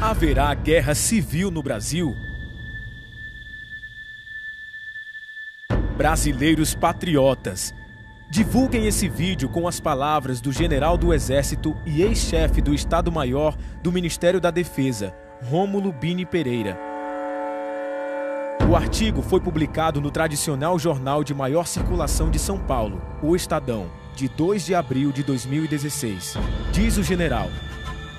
Haverá guerra civil no Brasil? Brasileiros patriotas, divulguem esse vídeo com as palavras do general do Exército e ex-chefe do Estado-Maior do Ministério da Defesa, Rômulo Bini Pereira. O artigo foi publicado no tradicional jornal de maior circulação de São Paulo, O Estadão, de 2 de abril de 2016. Diz o general: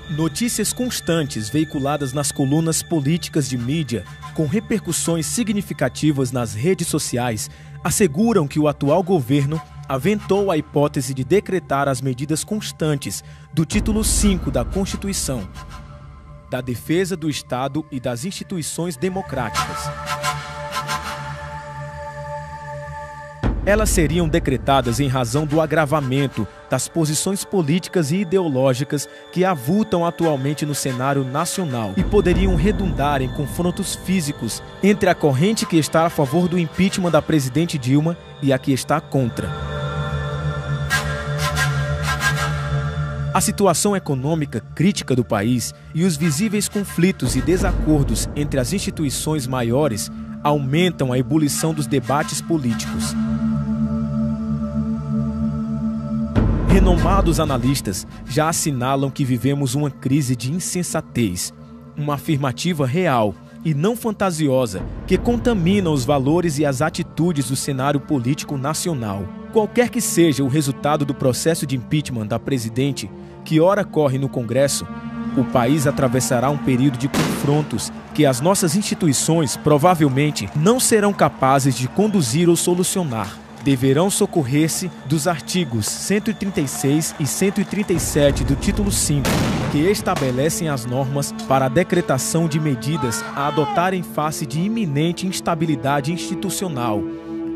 notícias constantes veiculadas nas colunas políticas de mídia, com repercussões significativas nas redes sociais, asseguram que o atual governo aventou a hipótese de decretar as medidas constantes do título 5 da Constituição, da defesa do Estado e das instituições democráticas. Elas seriam decretadas em razão do agravamento das posições políticas e ideológicas que avultam atualmente no cenário nacional e poderiam redundar em confrontos físicos entre a corrente que está a favor do impeachment da presidente Dilma e a que está contra. A situação econômica crítica do país e os visíveis conflitos e desacordos entre as instituições maiores aumentam a ebulição dos debates políticos. Renomados analistas já assinalam que vivemos uma crise de insensatez, uma afirmativa real e não fantasiosa que contamina os valores e as atitudes do cenário político nacional. Qualquer que seja o resultado do processo de impeachment da presidente, que ora corre no Congresso, o país atravessará um período de confrontos que as nossas instituições provavelmente não serão capazes de conduzir ou solucionar. Deverão socorrer-se dos artigos 136 e 137 do título 5, que estabelecem as normas para a decretação de medidas a adotar em face de iminente instabilidade institucional,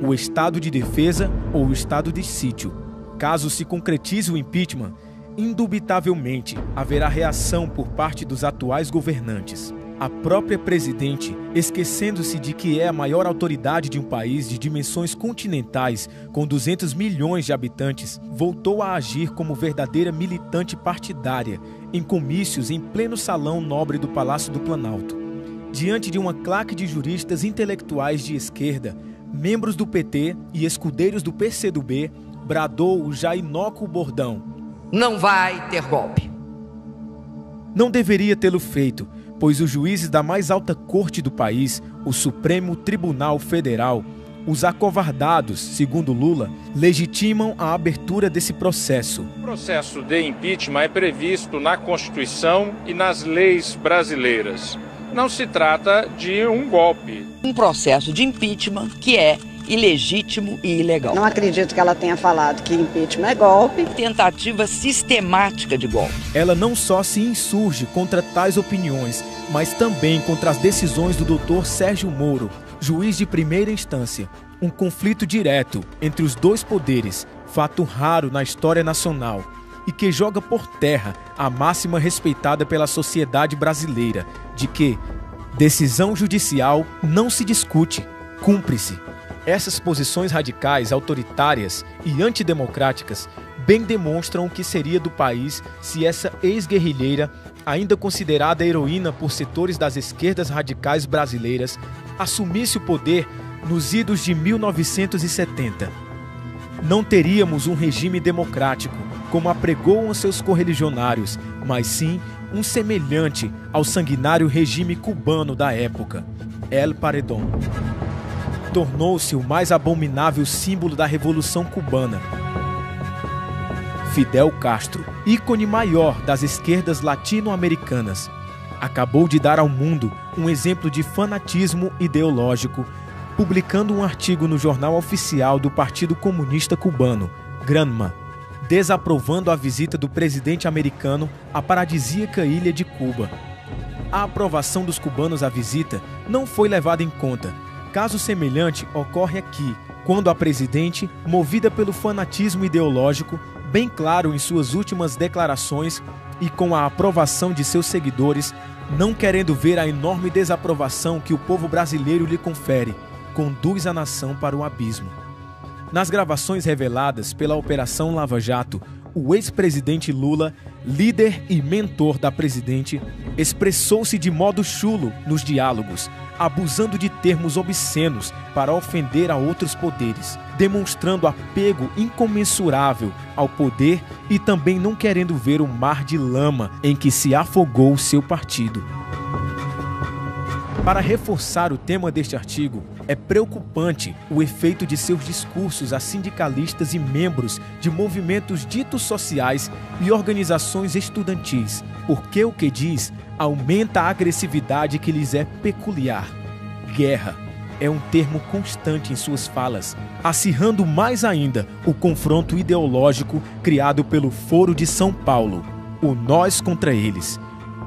o estado de defesa ou o estado de sítio. Caso se concretize o impeachment, indubitavelmente haverá reação por parte dos atuais governantes. A própria presidente, esquecendo-se de que é a maior autoridade de um país de dimensões continentais, com 200 milhões de habitantes, voltou a agir como verdadeira militante partidária, em comícios em pleno salão nobre do Palácio do Planalto. Diante de uma claque de juristas intelectuais de esquerda, membros do PT e escudeiros do PCdoB, bradou o já inócuo bordão: não vai ter golpe. Não deveria tê-lo feito, pois os juízes da mais alta corte do país, o Supremo Tribunal Federal, os acovardados, segundo Lula, legitimam a abertura desse processo. O processo de impeachment é previsto na Constituição e nas leis brasileiras. Não se trata de um golpe. Um processo de impeachment que é ilegítimo e ilegal. Não acredito que ela tenha falado que impeachment é golpe. Tentativa sistemática de golpe. Ela não só se insurge contra tais opiniões, mas também contra as decisões do Dr. Sérgio Moro, juiz de primeira instância. Um conflito direto entre os dois poderes, fato raro na história nacional, e que joga por terra a máxima respeitada pela sociedade brasileira, de que decisão judicial não se discute, cumpre-se. Essas posições radicais, autoritárias e antidemocráticas bem demonstram o que seria do país se essa ex-guerrilheira, ainda considerada heroína por setores das esquerdas radicais brasileiras, assumisse o poder nos idos de 1970. Não teríamos um regime democrático, como apregoam seus correligionários, mas sim um semelhante ao sanguinário regime cubano da época, El Paredón. Tornou-se o mais abominável símbolo da Revolução Cubana. Fidel Castro, ícone maior das esquerdas latino-americanas, acabou de dar ao mundo um exemplo de fanatismo ideológico, publicando um artigo no jornal oficial do Partido Comunista Cubano, Granma, desaprovando a visita do presidente americano à paradisíaca ilha de Cuba. A aprovação dos cubanos à visita não foi levada em conta. Caso semelhante ocorre aqui, quando a presidente, movida pelo fanatismo ideológico, bem claro em suas últimas declarações e com a aprovação de seus seguidores, não querendo ver a enorme desaprovação que o povo brasileiro lhe confere, conduz a nação para o abismo. Nas gravações reveladas pela Operação Lava Jato, o ex-presidente Lula, líder e mentor da presidente, expressou-se de modo chulo nos diálogos, abusando de termos obscenos para ofender a outros poderes, demonstrando apego incomensurável ao poder e também não querendo ver o mar de lama em que se afogou o seu partido. Para reforçar o tema deste artigo, é preocupante o efeito de seus discursos a sindicalistas e membros de movimentos ditos sociais e organizações estudantis, porque o que diz aumenta a agressividade que lhes é peculiar. Guerra é um termo constante em suas falas, acirrando mais ainda o confronto ideológico criado pelo Foro de São Paulo, o nós contra eles.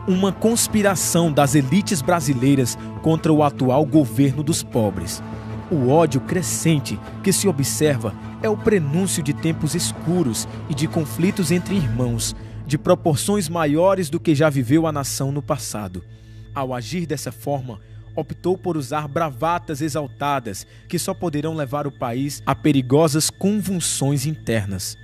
Uma conspiração das elites brasileiras contra o atual governo dos pobres. O ódio crescente que se observa é o prenúncio de tempos escuros e de conflitos entre irmãos, de proporções maiores do que já viveu a nação no passado. Ao agir dessa forma, optou por usar bravatas exaltadas que só poderão levar o país a perigosas convulsões internas.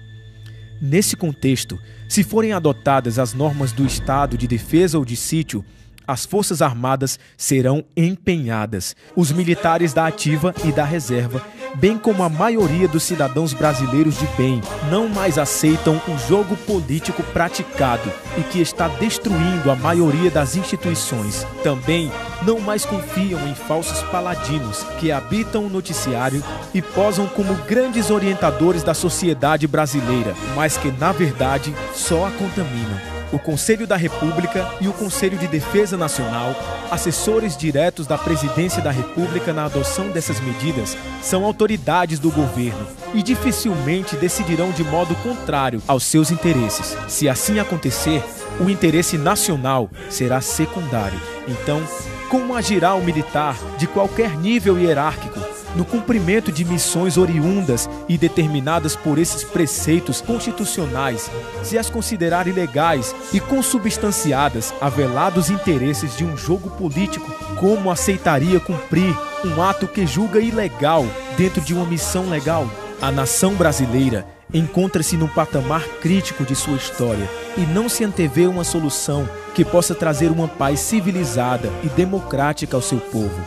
Nesse contexto, se forem adotadas as normas do estado de defesa ou de sítio, as Forças Armadas serão empenhadas. Os militares da ativa e da reserva, bem como a maioria dos cidadãos brasileiros de bem, não mais aceitam o jogo político praticado e que está destruindo a maioria das instituições. Também não mais confiam em falsos paladinos que habitam o noticiário e posam como grandes orientadores da sociedade brasileira, mas que, na verdade, só a contaminam. O Conselho da República e o Conselho de Defesa Nacional, assessores diretos da Presidência da República na adoção dessas medidas, são autoridades do governo e dificilmente decidirão de modo contrário aos seus interesses. Se assim acontecer, o interesse nacional será secundário. Então, como agirá o militar de qualquer nível hierárquico no cumprimento de missões oriundas e determinadas por esses preceitos constitucionais, se as considerar ilegais e consubstanciadas a velados interesses de um jogo político? Como aceitaria cumprir um ato que julga ilegal dentro de uma missão legal? A nação brasileira encontra-se num patamar crítico de sua história e não se antevê uma solução que possa trazer uma paz civilizada e democrática ao seu povo.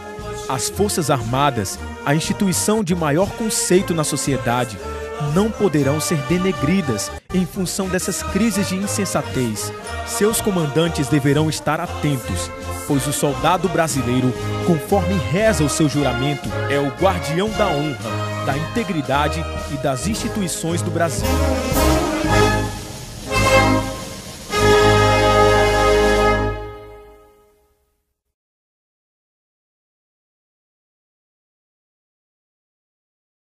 As Forças Armadas, a instituição de maior conceito na sociedade, não poderão ser denegridas em função dessas crises de insensatez. Seus comandantes deverão estar atentos, pois o soldado brasileiro, conforme reza o seu juramento, é o guardião da honra, da integridade e das instituições do Brasil.